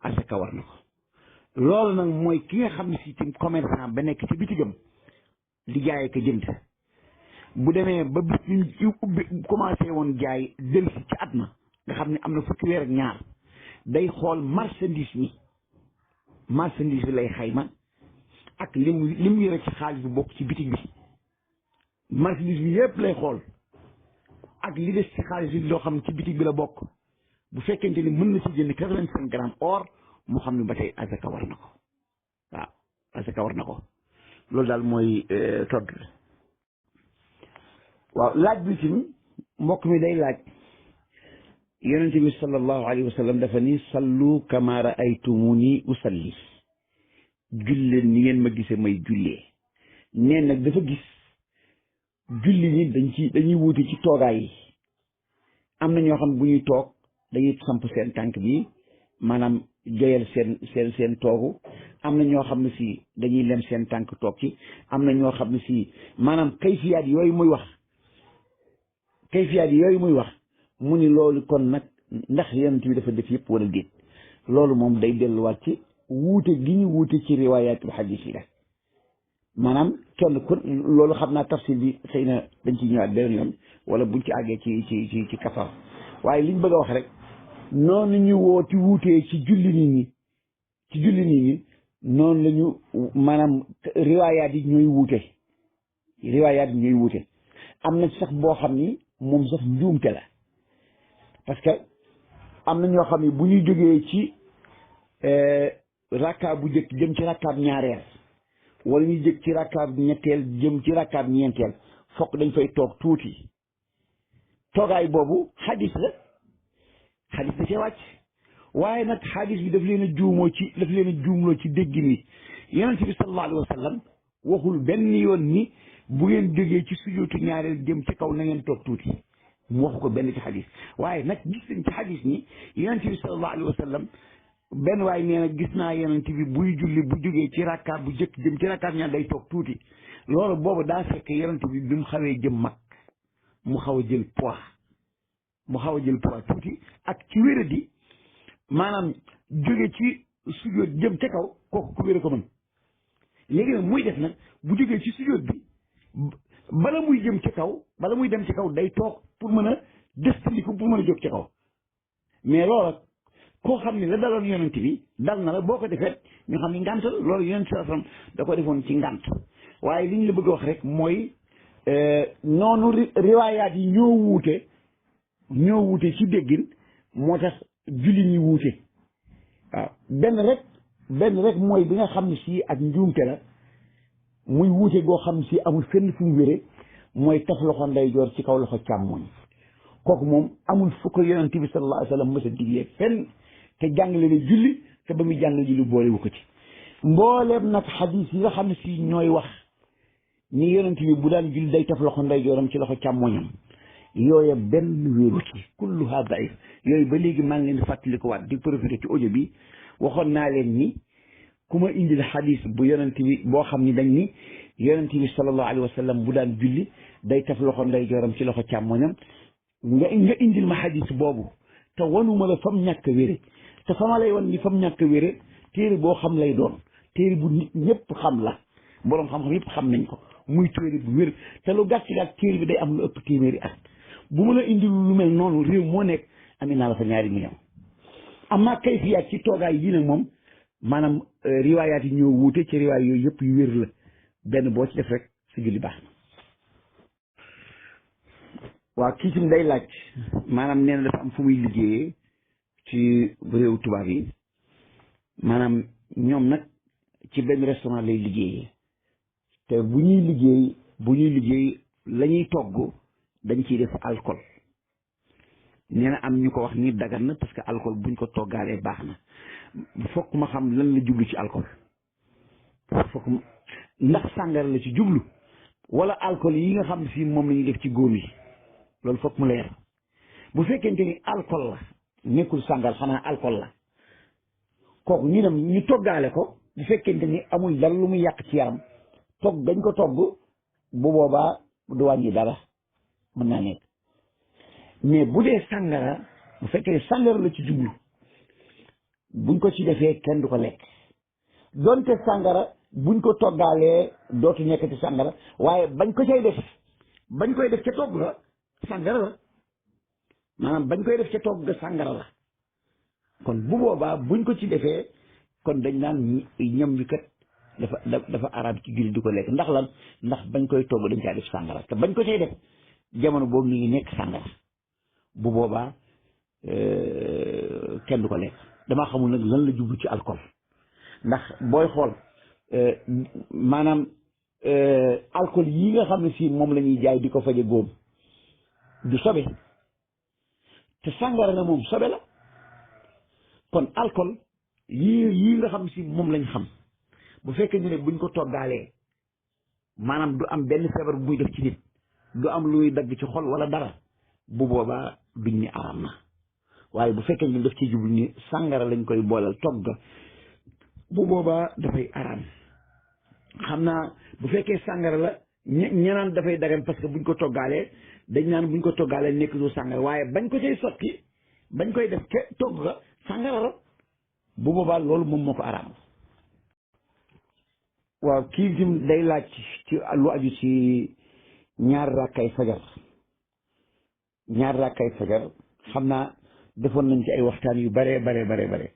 asaka war na ko loolu nag mooy ki nga xam ne si tim commerçant ba nekk ci bitigam di jaayee ko jënd bu demee ba bis ñu ubbi commencé woon jaay del si ci at ma nga xam ne am na fukki weer ak ñaar day xool marchandise bi lay xayma ak lim yore ci xaalis bu bokk ci bitig bi marchandise bi yëpp lay xool ak li des ci xaalis bi loo xam ne ci bitig bi la bokk bu fekkente ni mën na ci jënd 85 grammes or mu xam ne ba tey asaka war na ko waaw asaka war na ko loolu daal mooy tontu waaw laaj bi tim mbokk mi day laaj yonente bi sallallahu alayhi wa sallam dafa ni sallu kama raaytumuni usalli julleen ni ngeen ma gisee may jullee neen nag dafa gis julli ñi dañuy wuute ci toogaay yi am na ñoo xam bu ñuy toog dañuy samp seen tànk bi maanaam joyal seen toogu am na ñoo xam ne si dañuy lem seen tànk toog ci am na ñoo xam ne si maanaam kayfiyaat yooyu muy wax mu ni loolu kon nag ndax yonent bi dafa def yëpp wala déet loolu moom day delluwaat ci wuute gi ñu wuute ci riwaayatul xadiis yi la maanaam kenn ku loolu xam naa tafsir bi xëy na dañ ci ñëwaat beneen yoon wala buñ ci àggee ci kafar waaye liñ bëgg a wax rek noonu ñu wuutee ci julli nit ñi noonu la ñu maanaam riwaayaat yi ñooy wuute am na sax boo xam ni moom sax njuumte la parce que am na ñoo xam ne bu ñuy jógee ci rakkaab bu njëkk jëm ci rakkaab ñaareel wala ñuy jëkk ci rakkaab ñetteel jëm ci rakkaab ñeenteel fokk dañ fay toog tuuti toogaay boobu xadis da cee wàcc waaye nag xadis bi daf leen a juumloo ci dégg ni yonent bi sallallahu alayhi wa sallam waxul benn yoon ni bu ngeen jógee ci sujootu ñaareel jëm ci kaw na ngeen toog tuuti mu waxu ko benn ci xadis waaye nag gis nañ ci xadis ni yonent bi sallallahu alayhi wa sallam benn waaye nee na gis naa yonent bi buy julli bu jógee ci rakkaat bu jëkk jëm ci rakkaat ñaar day toog tuuti loolu boobu daa fekk yonent bi mu xawee jëm mag mu xaw a jël poids tuuti ak ci wéradi maanaam jóge ci sujoot jëm ca kaw kooku ku wér ko mën léegi nag muy def nag bu jógee ci sujoot bi bala muy dem ci kaw day toog pour mën a destandiku pour mën a jóg ci kaw mais loola koo xam ne la daloon yonent bi dal na la boo ko defee ñu xam ne ngànt la loolu yonent sallallahu alayhi wasallam da ko defoon ci ngànt waaye li ñu la bëgg a wax rek mooy noonu riwaayaat yi ñoo wuute ci déggin moo tax julli ñi wuute waaw benn rek mooy bi nga xam ne si ak njuumte la muy wuute goo xam ne si amul fenn fu mu wére mooy taf loxo ndeyjoor ci kaw loxo càmmoñ kooku moom amul fukk yonent bi sallallahu alayhi wasallam mës a diglee fenn te jàngale ne julli te ba muy jàngale julli boole wu ko ci mbooleem nag xadiis yi nga xam ne si ñooy wax ni yonent bi bu daan julli day taf loxo ndeyjooram ci loxo càmmoñam yooya benn wéeru ci kulluha daif yooyu ba léegi maa ngi leen di fàttali ko waat di profité ci audio bi waxoon naa leen ni ku ma indil xadis bu yonent bi boo xam ni dañ ni yonent bi sallallahu alayhi wa sallam bu daan julli day taf loxo ndeyjooram ci loxo càmmoñam nga indil ma xadis boobu te wanuma la fam ñàkk wére te fa ma lay wan ni fam ñàkk wére téere boo xam lay doon téere bu nit ñëpp xam la boroom xam-xam yëpp xam nañ ko muy téere bu wér te lu gàtt gàtt téere bi day am lu ëpp téeméeri at bu ma la indil lu mel noonu réew moo nekk amee naa la fa 2 millions amma kayfiyaat ci toogaay yi nag moom maanaam riwaayaat yi ñoo wuute ci riwaay yooyu yëpp yu wér la benn boo ci def rek si julli baax na waaw kii tim day laaj maanaam nee na dafa am fu muy liggéeyee ci réew tubaab yi maanaam ñoom nag ci benn restaurant lay liggéeyee te bu ñuy liggéey la ñuy togg dañ ciy def alcool nee na am ñu ko wax ni dagan na parce que alcool buñ ko toggaalee baax na fokk ma xam lan la jublu ci alcool fokk ndax sàngara la ci jublu wala alcool yi nga xam si moom la ñuy def ci góom yi loolu fokk mu leer bu fekkente ni alcool la nekkul sàngara xanaa alcool la kooku ñu dem ñu toggaale ko bu fekkente ni amul dara lu muy yàq ci yaram togg dañ ko togg bu boobaa du wàññi dara mën naa nekk mais bu dee sàngara bu fekkee sàngara la ci jublu buñ ko ci defee kenn du ko lekk donte sàngara buñ ko toggaalee dootu nekkati sàngara waaye bañ ko cay def bañ koy def ca togg la sàngara la maanaam bañ koy def ca togg sàngara la kon bu boobaa buñ ko ci defee kon dañ naan ñam wi kat dafa araam ci julli di ko lekk ndax lan ndax bañ koy togg dañ caa def sàngara te bañ ko cay def jamono boobu mi ngi nekk sàngara bu boobaa kenn du ko lekk damaa xamul nag lan la jublu ci alcool ndax booy xool maanaam alcool yi nga xam ne si moom la ñuy jaay di ko faje góom du sobe te sàngara na moom sobe la kon alcool yii nga xam si moom lañ xam bu fekkee ñu ne buñ ko toggaalee maanaam du am benn feebar bu muy def ci nit du am luy dagg ci xol wala dara bu boobaa duñ ni araam na waaye bu fekkee ñu def ci jublu ni sàngara lañ koy booleel togg bu boobaa dafay araam xam naa bu fekkee sàngara la ñenaan dafay dagan parce que buñ ko toggaalee dañ naan buñ ko toggaalee nekk lu sàngara waaye bañ ko cay sotti bañ koy def ke togg ga sàngara la bu boobaa loolu moom moo ko araam waaw kii tim day laaj ci lu aju ci ñaar rakkay fajar xam naa defoon nañ ci ay waxtaan yu bare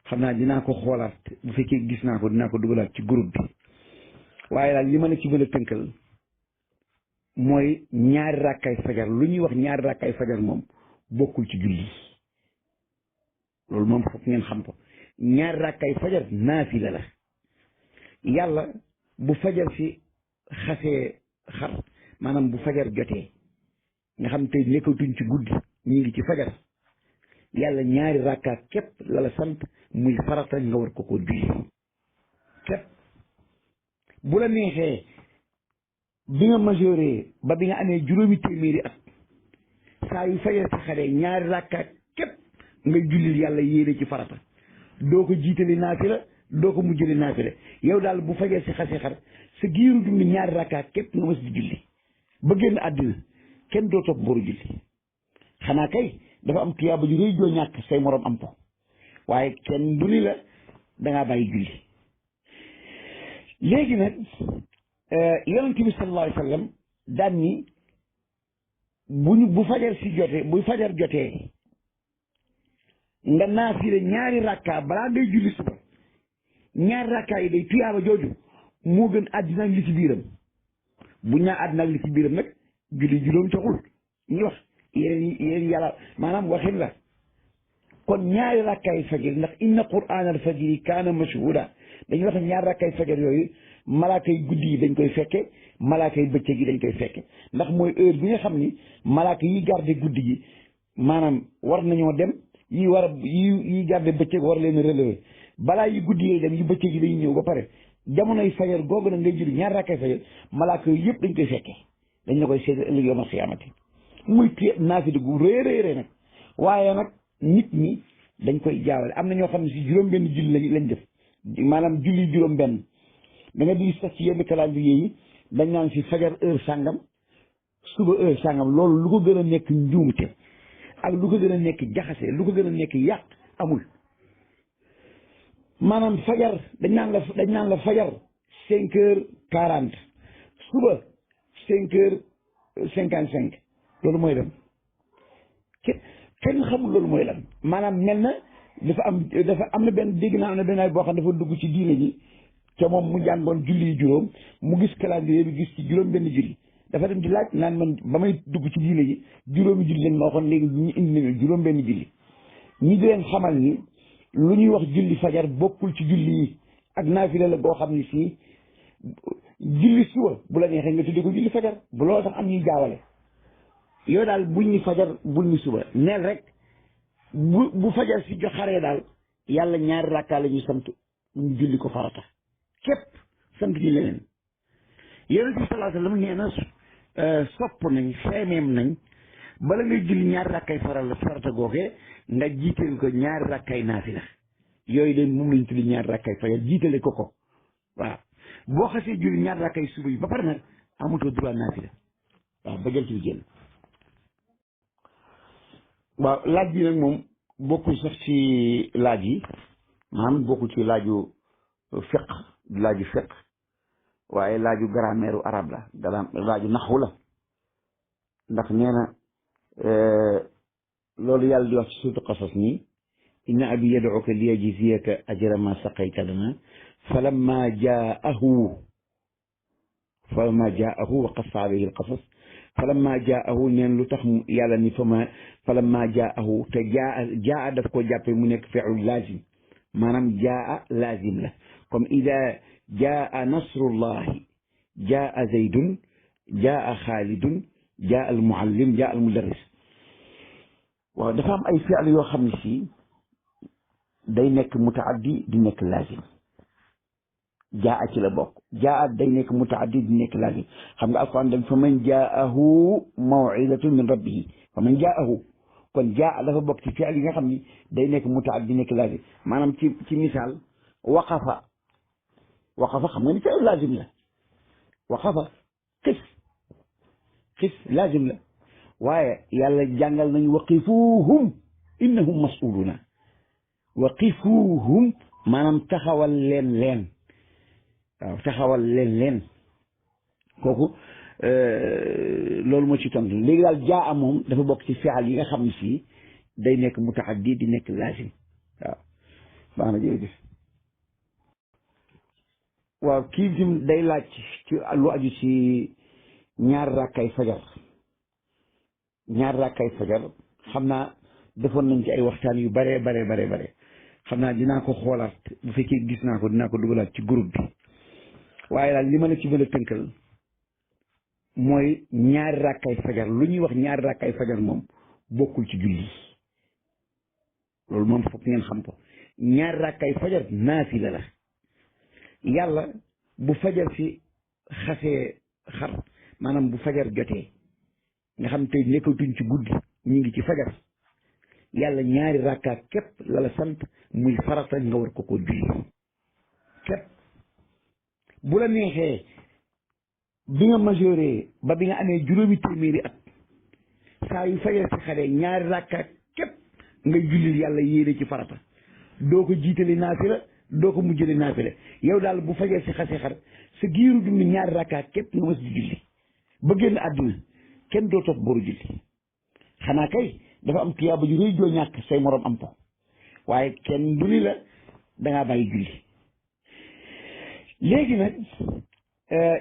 xam naa dinaa ko xoolaat bu fekkee gis naa ko dinaa ko dugalaat ci groupe bi waaye daal li ma la ci mën a tënkal mooy ñaari rakkay fajar lu ñuy wax ñaari rakkay fajar moom bokkul ci julli loolu moom foog ngeen xam ko ñaari rakkay fajar naafila la yàlla bu fajar si xasee xar maanaam bu fajar jotee nga xam tey nekkatuñ ci guddi ñu ngi ci fajar yàlla ñaari rakka képp la la sant muy farata nga war ko julli képp. bu la neexee bi nga majeure ba bi nga amee juróomi téeméeri at saa yu fajar si xaree ñaari rakka képp nga jullil yàlla yéene ci farata doo ko jiitali naafila doo ko mujjali naafila yow daal bu fajar si xasee xar sa giiru dund ñaari rakka képp nga mas di julli ba génn àddina kenn doo topp boru julli xanaa kay dafa am tuyaaba ju rëy joo ñàkk say moroom am ko waaye kenn du ni la dangaa bàyyi julli. léegi nag yonent bi sallallahu alayhi wa sallam daan ni bu fajar si jotee bu fajar jotee nga naafile ñaari rakka balaa ngay julli suba ñaari rakka yi day tuyaaba jooju moo gën àddina ak li ci biiram bu ñaa àddina ak li ci biiram nag julli juróom taxul ñu wax yéen yàlla maanaam waxin la kon ñaari rakkaay fajar ndax inna qur'aan al fajri kaana mashhuuda dañuy wax ñaari rakkaay fajar yooyu malaaka yi guddi yi dañ koy fekke malaaka yi bëccëg yi dañ koy fekke ndax mooy heure bi nga xam ni malaaka yi garde guddi gi maanaam war nañoo dem yi garde bëccëg war leen relever balaa yi guddi yi dem yi bëccëg yi dañuy ñëw ba pare jamonoy fajar googu nag ngay julli ñaari rakkaay fajar malaaka yi yëpp dañ koy fekke dañ la koy seet ëllëg yawmal xiyaamati muy naafila gu rëy rëy nag waaye nag nit ñi dañ koy jaawale am na ñoo xam ne si juróom-benn julli lañ def maanaam julli juróom-benn da nga di sax ci yenn calendrier yi dañ naan si fajar heure sàngam suba heure sàngam loolu lu ko gën a nekk njuumte ak lu ko gën a nekk jaxase lu ko gën a nekk yàq amul maanaam fajar dañ naan la fajar 5h40 suba 5h55 loolu mooy dem kenn xamul loolu mooy lan maanaam mel na dafa am na benn dégg naa am na benn ay boo xam dafa dugg ci diine ji te moom mu jàngoon julli yi juróom mu gis calendrier bi gis ci juróom benn julli dafa dem di laaj naan man ba may dugg ci diine ji juróomi julli lañ ma waxoon léegi ñu indi nañu juróom benn julli ñi di leen xamal ni lu ñuy wax julli fajar bokkul ci julli yi ak naafila la boo xam ne fii julli suba bu la neexee nga tuddee ko julli fajar bu loolu tax am ñuy jaawale yow daal buñ ni fajar buñ ni suba neel rek bu fajar si jox xaree daal yàlla ñaari rakkaa la ñu sant ñu julli ko farata képp sant ñu leneen yonent bi sallallahu alayhi wa sallam nee na sopp nañ xeemeem nañ bala ngay julli ñaari rakkay farata googee nga jiital ko ñaari rakkay naafila yooyu de moom lañ tuddi ñaari rakkay fajar jiitale ko waaw boo xasee julli ñaari rakkay suba yi ba pare nag amatoo droit naafila waaw ba jant bi génn. waaw laaj bi nag moom bokkul sax ci laaj yi maanaam bokkul ci laaju fiq waaye laaju grammaire arabe la laaju naxwu la ndax nee na loolu yàlla di wax ci suuratu Qasas nii inna abi yad'uka li yajziyaka ajra ma saqayta lana falamma jaahu wa qassa alayhi al-qasas falamma jaahu neen lu tax yàlla ni falamma jaahu te jaa daf ko jàppe mu nekk fi'l laazim maanaam jaa laazim la comme ida jaa nasrullahi jaa zaydun jaa xaalidun jaa al muallim jaa al mudarris waaw dafa am ay fi'l yoo xam ne si day nekk mutaaddi di nekk laazim jaa ci la bokk jaa day nekk mutaaddi di nekk laazim xam nga alquran dañ fa man jaahu maw'idatun min rabbihi fa man jaahu kon jaa dafa bokk ci fi'l yi nga xam ni day nekk mutaaddi di nekk laazim maanaam ci misaal waqafa xam nga ni fi'l laazim la waqafa xis laazim la waaye yàlla jàngal nañu waqifuhum innahum mas'uluna waqifuhum maanaam taxawal leen waaw taxawal leen kooku loolu moo ci tontu léegi daal jaa moom dafa bokk ci fi'al yi nga xam ne fii day nekk mutaaddi di nekk laazim waaw baax na jërëjëf waaw kii tim day laaj ci lu aju ci ñaar rakkay fajar xam naa defoon nañ ci ay waxtaan yu bare xam naa dinaa ko xoolaat bu fekkee gis naa ko dinaa ko dugalaat ci groupe bi waaye daal li ma la ci mën a tënkal mooy ñaari rakkay fajar lu ñuy wax ñaari rakkay fajar moom bokkul ci julli loolu moom foog ngeen xam ko ñaari rakkay fajar naafila la yàlla bu fajar si xasee xar maanaam bu fajar jotee nga xam tey nekkatuñ ci guddi ñu ngi ci fajar yàlla ñaari rakka képp la la sant muy farata nga war ko julli képp bu la neexee bi nga majeure ba bi nga amee juróomi téeméeri at saa yu fajar si xaree ñaari rakka képp nga jullil yàlla yéene ci farata doo ko jiitali naafila doo ko mujjali naafila yow daal bu fajar si xasee xar sa giiru dund ñaari rakka képp nga mas di julli ba génn àdduna kenn doo topp boru julli xanaa kay dafa am tuyaaba ju rëy joo ñàkk say moroom am ko waaye kenn du ni la dangaa bàyyi julli léegi nag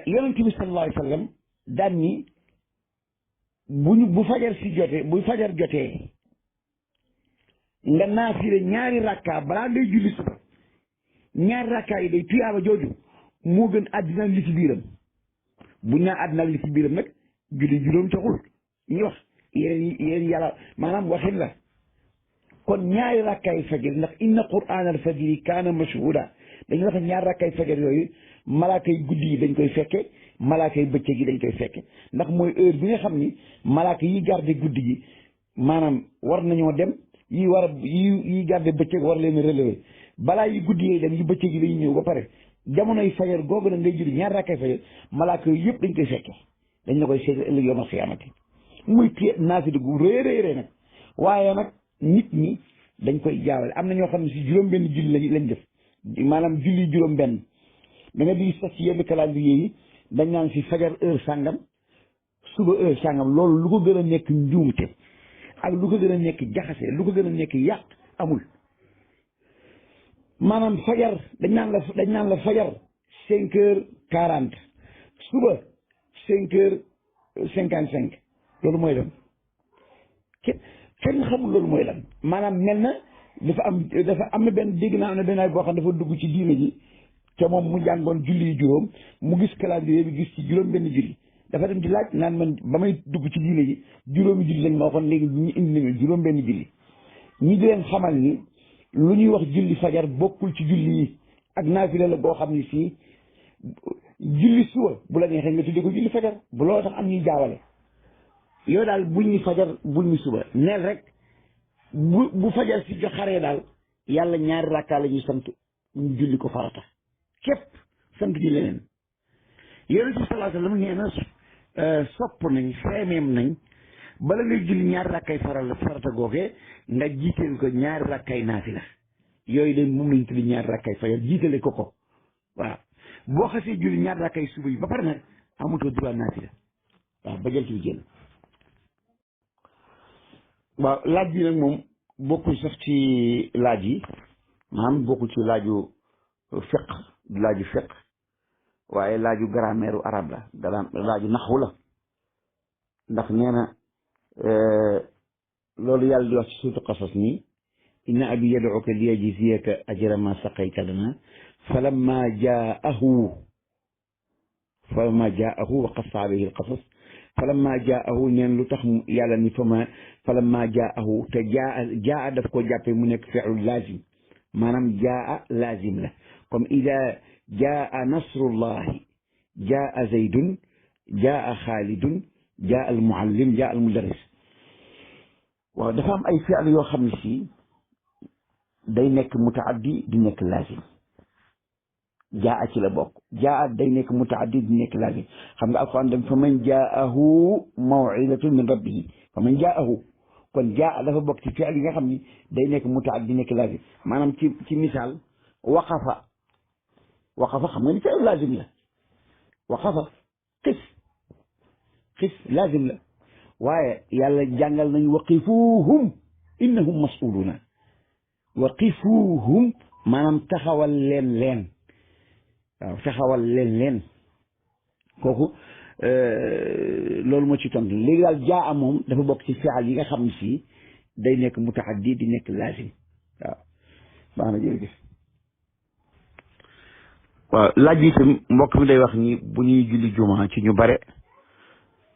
yonent bi sallallahu alayhi wa sallam daan ni bu fajar si jotee bu fajar jotee nga naafile ñaari rakka balaa ngay julli suba ñaari rakka yi day tuyaaba jooju moo gën àddina li ci biiram bu ñaa àddina li ci biiram nag julli juróom taxul ñu wax yéen yàlla maanaam waxin la kon ñaari rakkaay fajar ndax inna qur'aan al fajri kaana mashhuuda dañuy wax ñaari rakkaay fajar yooyu malaaka yi guddi yi dañ koy fekke malaaka yi bëccëg yi dañ koy fekke ndax mooy heure bi nga xam ni malaaka yi garde guddi gi maanaam war nañoo dem yi garde bëccëg war leen relever balaa yi guddi yi dem yi bëccëg yi dañuy ñëw ba pare jamonoy fajar googu nag ngay julli ñaari rakkaay fajar malaaka yi yëpp dañ koy fekke dañ la koy seet ëllëg yawmal xiyaamati muy naafila gu rëy rëy nag waaye nag nit ñi dañ koy jaawale am na ñoo xam ne si juróom-benn julli lañ def maanaam julli juróom-benn da nga di sax ci yenn calendrier yi dañ naan si fajar heure sàngam suba heure sàngam loolu lu ko gën a nekk njuumte ak lu ko gën a nekk jaxase lu ko gën a nekk yàq amul maanaam fajar dañ naan la fajar 5h40 suba 5h55 loolu mooy lan kenn xamul loolu mooy lan maanaam mel na dafa am na benn dégg naa am na benn ay boo xam dafa dugg ci diine ji te moom mu jàngoon julli yu juróom mu gis calendrier bi gis ci juróom benn julli dafa dem di laaj naan man ba may dugg ci diine ji juróomi julli lañ ma waxoon léegi ñu indi nañu juróom benn julli ñi di leen xamal ni lu ñuy wax julli fajar bokkul ci julli yi ak naafila la boo xam ni fii julli suba bu la neexee nga tuddee ko julli fajar bu loolu tax am ñuy jaawale yow daal bul ñu fajar bul ñu suba neel rek bu fajar si jox xaree daal yàlla ñaari rakkaa la ñuy sant ñu julli ko farata képp sant ñu leneen yonent bi sallallahu alayhi wa sallam nee na sopp nañ xeemeem nañ bala ngay julli ñaari rakkay farata googee nga jiiteel ko ñaari rakkay naafila yooyu de moom lañ tuddi ñaari rakkay fajar jiitale ko waaw boo xasee julli ñaari rakkay suba yi ba pare nag amatoo droit naafila waaw ba jant bi génn waaw laaj bi nag moom bokkul sax ci laaj yi maanaam bokkul ci laaju fiq waaye laaju grammaire arabe la laaju naxwu la ndax nee na loolu yàlla di wax ci suuratu qasas nii inna abi yad'uka liyajziyaka ajra ma saqayta lana falamma jaahu wa qassa alayhi alqasas falamma jaahu neen lu tax yàlla ni falamma jaahu te jaa daf ko jàppe mu nekk fi'lu laazim maanaam jaa laazim la comme ida jaa nasrullahi jaa zaydun jaa xaalidun jaa al muallim jaa al mudarris waaw dafa am ay fi'l yoo xam ne si day nekk mutaaddi di nekk laazim jaa ci la bokk jaa day nekk mutaaddi di nekk laazim xam nga alquran dem fa man jaahu maw'idatun min rabbihi fa man jaahu kon jaa dafa bokk ci fi'l yi nga xam ni day nekk mutaaddi di nekk laazim maanaam ci misaal waqafa xam nga ni fi'l laazim la waqafa xis laazim la waaye yàlla jàngal nañu waqifuhum innahum mas'uluna waqifuhum maanaam taxawal leen waaw taxawal leen kooku loolu moo ci tontu léegi daal jaa moom dafa bokk ci fi'al yi nga xam ne si day nekk mutaaddi di nekk laazim waaw baax na jërëjëf waaw laaj bi itam mbokk mi day wax ni bu ñuy julli juma ci ñu bare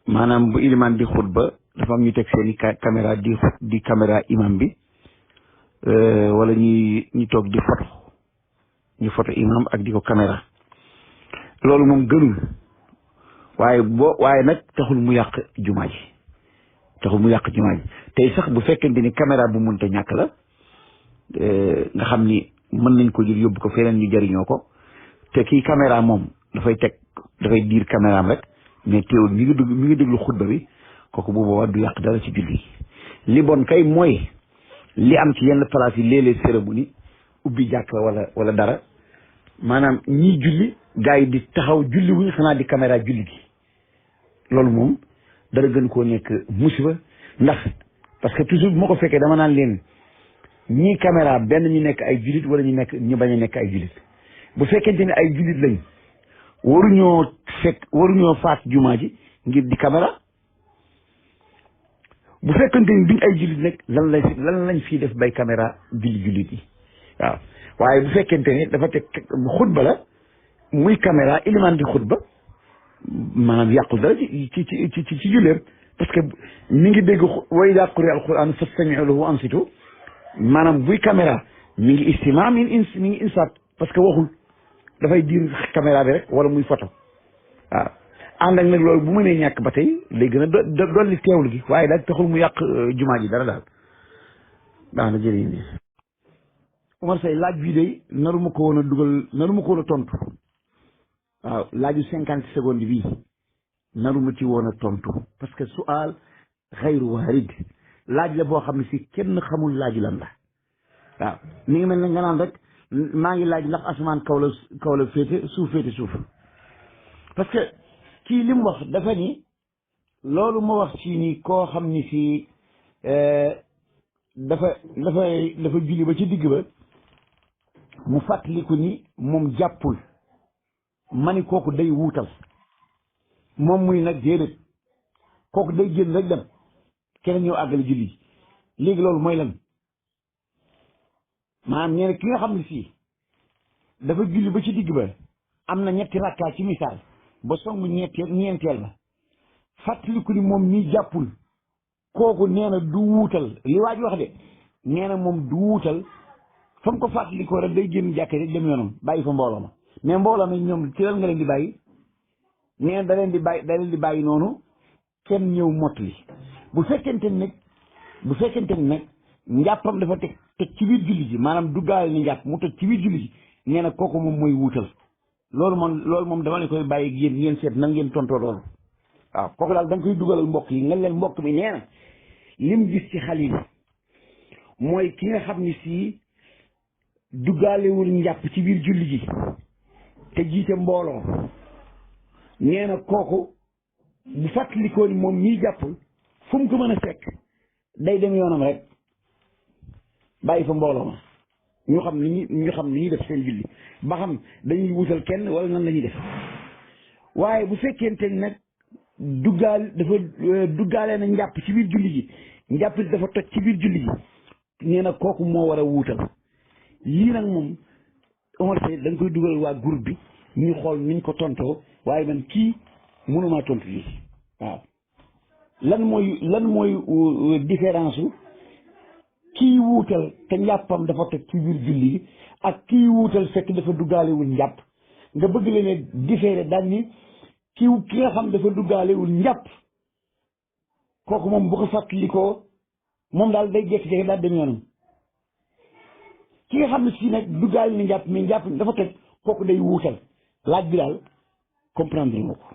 maanaam bu ilimaan di xutba dafa am ñu teg seeni caméra di caméra imam bi wala ñi toog di photo ñu photo imam ak di ko caméra loolu moom gënul waaye nag taxul mu yàq jumaa ji tey sax bu fekkente ni caméra bu mënta ñàkk la nga xam ni mën nañ ko jël yóbbu ko feneen ñu jariñoo ko te kii caméra moom dafay diir caméraam rek mais teewul mi ngi déglu xutba bi kooku bu boobaa du yàq dara ci julli li bon kay mooy li am ci yenn place yi léeg-léeg cérémonie ubbi jàkk wala dara maanaam ñii julli gars yi di taxaw julli wuñ xanaa di caméra julli gi loolu moom dara gën koo nekk musiba ndax parce que toujours bu ma ko fekkee dama naan leen ñii caméra benn ñu nekk ay jullit wala ñu bañ a nekk ay jullit bu fekkente ne ay jullit lañ waruñoo faat jumaa ji ngir di caméra bu fekkente ni duñ ay jullit nag lan lañ fii def bay caméra jullit yi waaw waaye bu fekkente ne dafa teg xutba la muy caméra ilimaan di xutba maanaam yàqul dara ci julleem parce que mi ngi dégg wa idaa quri'a al-Qur'aan fastami'uu lahu wa ansituu maanaam buy caméra mi ngi istimaa mi ngi insaat parce que waxul dafay diir caméra bi rek wala muy photo waaw ànd ak nag loolu bu mënee ñàkk ba tey lay gën a dolli teewlu gi waaye daal taxul mu yàq jumaa ji dara daal baax na jërëjëf. Omar Seye laaj bii de naru ma ko woon a tontu waaw laaju 50 secondes bii naru ma ci woon a tontu parce que su'aal xayru waarid laaj la boo xam ne si kenn xamul laaj lan la waaw mi ngi mel ne nga naan rek maa ngi laaj ndax asamaan kaw la féete suuf parce que kii li mu wax dafa ni loolu ma wax ci ni koo xam ni si dafa julli ba ci digg ba mu fàttaliku ni moom jàppul ma ni kooku day wuutal moom muy nag déedéet kooku day génn rek dem keneen ñëw àggale julli léegi loolu mooy lan maanaam nee na ki nga xam ne fii dafa julli ba ci digg ba am na ñetti rakkaa ci misaal ba song ñeenteel ba fàttaliku ni moom mii jàppul kooku nee na du wuutal li waa ji wax de nee na moom du wuutal fa mu ko fàttalikoo rek day génn jàkke rek dem yoonam bàyyi fa mbooloo ma mais mbooloo mi ñoom ci lan nga leen di bàyyi nee na da leen di bàyyi noonu kenn ñëw mottali bu fekkente ni nag njàppam dafa teg ci biir julli ji maanaam duggaale ni njàpp mu teg ci biir julli ji nee na kooku moom mooy wuutal loolu moom dama leen koy bàyyi yéen ngeen seet nan ngeen tontoo loolu waaw kooku daal da nga koy dugalal mbokk yi nga leen mbokk mi nee na lim gis ci xalil mooy ki nga xam ni si duggaalewul njàpp ci biir julli ji te jiite mbooloo nee na kooku bu fàttalikoo ni moom ñiy jàppul fu mu ko mën a fekk day dem yoonam rek bàyyi fa mbooloo ma ñu xam ni ñuy def seen julli ba xam dañuy wutal kenn wala nan la ñuy def waaye bu fekkente ni nag duggaale na njàpp ci biir julli ji njàpp dafa toj ci biir julli ji nee na kooku moo war a wuutal lii nag moom Omar Seye da nga koy dugal waa groupe bi ñu xool niñ ko tontoo waaye man kii mënumaa tontu lii waaw lan mooy différence u kii wuutal te njàppam dafa teg ci biir julli gi ak kii wuutal fekk dafa duggaalewul njàpp nga bëgg leen différé daal ni ki nga xam dafa duggaalewul njàpp kooku moom bu ko fàttalikoo moom daal day jékki-jékki daal dem yoonam ki nga xam ne si nag duggaale ni njàpp mais njàpp dafa teg kooku day wuutal laaj bi daal comprendre nga ko